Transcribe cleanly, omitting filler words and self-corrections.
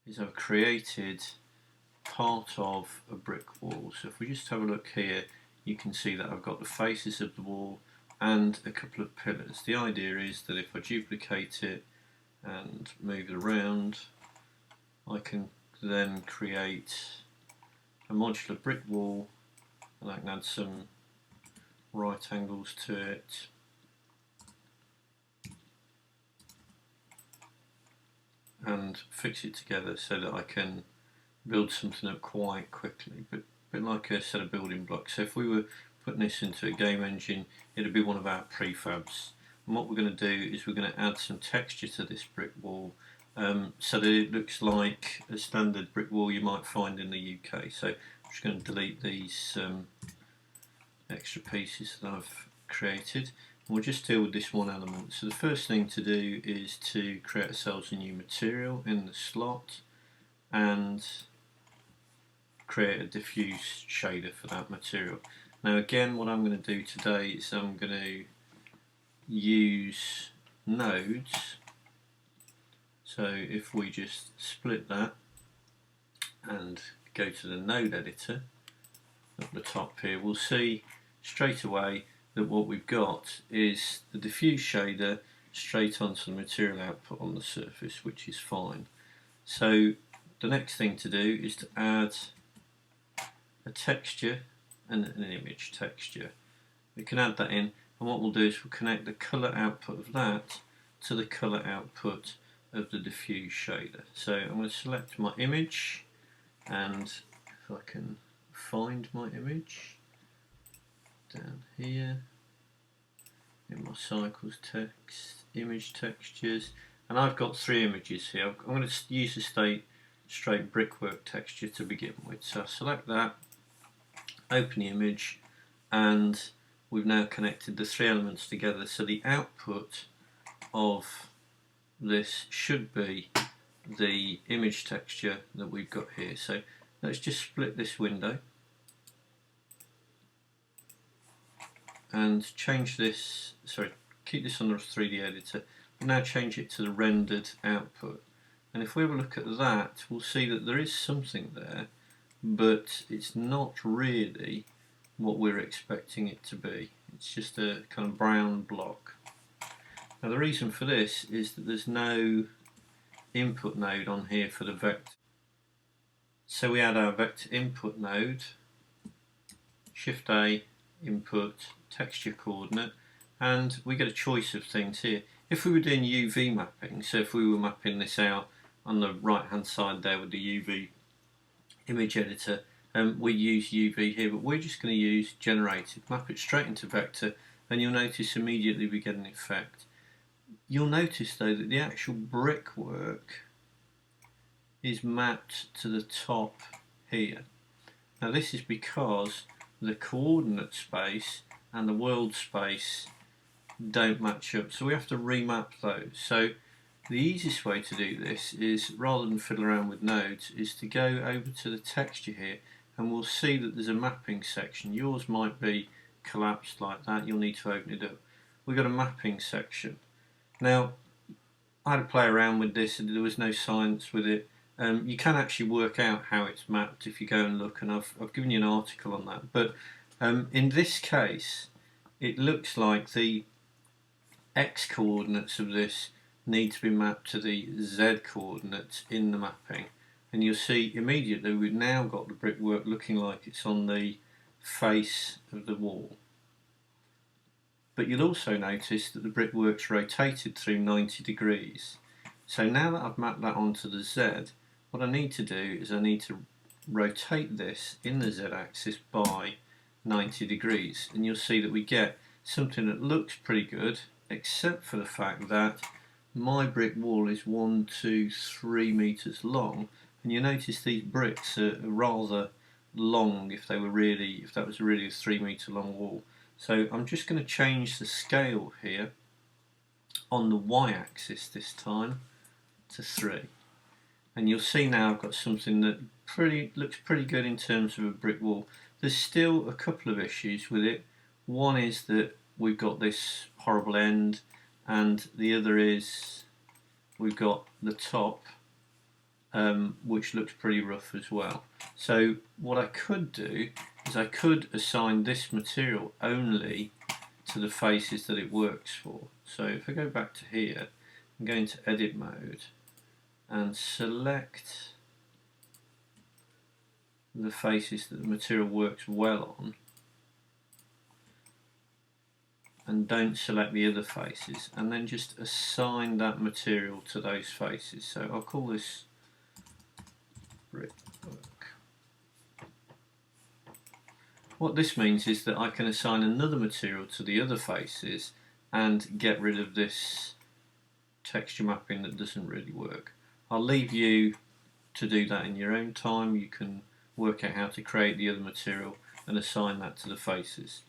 is I've created part of a brick wall. So if we just have a look here, you can see that I've got the faces of the wall and a couple of pillars. The idea is that if I duplicate it and move it around, I can then create a modular brick wall, and I can add some right angles to it. And fix it together so that I can build something up quite quickly, but a bit like a set of building blocks. So if we were putting this into a game engine, it'd be one of our prefabs. And what we're going to do is we're going to add some texture to this brick wall, so that it looks like a standard brick wall you might find in the UK. So I'm just going to delete these extra pieces that I've created. We'll just deal with this one element. So the first thing to do is to create ourselves a new material in the slot and create a diffuse shader for that material. Now again, what I'm going to do today is I'm going to use nodes. So if we just split that and go to the node editor at the top here, we'll see straight away that what we've got is the diffuse shader straight onto the material output on the surface, which is fine. So the next thing to do is to add a texture and an image texture. We can add that in, and what we'll do is we'll connect the colour output of that to the colour output of the diffuse shader. So I'm going to select my image, and if I can find my image down here in my cycles text, image textures, and I've got 3 images here. I'm going to use the straight brickwork texture to begin with. So I select that, open the image, and we've now connected the 3 elements together. So the output of this should be the image texture that we've got here. So let's just split this window and change this, keep this on the 3D editor, but now change it to the rendered output. And if we have a look at that, we'll see that there is something there, but it's not really what we're expecting it to be. It's just a kind of brown block. Now the reason for this is that there's no input node on here for the vector. So we add our vector input node, Shift A, input, texture coordinate, and we get a choice of things here. If we were doing UV mapping, so if we were mapping this out on the right hand side there with the UV image editor, we use UV here, but we're just going to use generated, map it straight into vector, and you'll notice immediately we get an effect. You'll notice though that the actual brickwork is mapped to the top here. Now this is because the coordinate space and the world space don't match up, so we have to remap those. So the easiest way to do this is, rather than fiddle around with nodes, is to go over to the texture here, and we'll see that there's a mapping section. Yours might be collapsed like that, you'll need to open it up. We've got a mapping section. Now I had to play around with this and there was no science with it. You can actually work out how it's mapped if you go and look, and I've given you an article on that, but in this case it looks like the x coordinates of this need to be mapped to the z coordinates in the mapping, and you'll see immediately we've now got the brickwork looking like it's on the face of the wall. But you'll also notice that the brickwork's rotated through 90 degrees. So now that I've mapped that onto the z, what I need to do is I need to rotate this in the z-axis by 90 degrees, and you'll see that we get something that looks pretty good, except for the fact that my brick wall is 1, 2, 3 meters long, and you notice these bricks are rather long if that was really a 3 meter long wall. So I'm just going to change the scale here on the y-axis this time to 3, and you'll see now I've got something that looks pretty good in terms of a brick wall. There's still a couple of issues with it. One is that we've got this horrible end, and the other is we've got the top which looks pretty rough as well. So what I could do is I could assign this material only to the faces that it works for. So if I go back to here and go into edit mode and select the faces that the material works well on, and don't select the other faces, and then just assign that material to those faces. So I'll call this brickwork. What this means is that I can assign another material to the other faces and get rid of this texture mapping that doesn't really work. I'll leave you to do that in your own time. You can work out how to create the other material and assign that to the faces.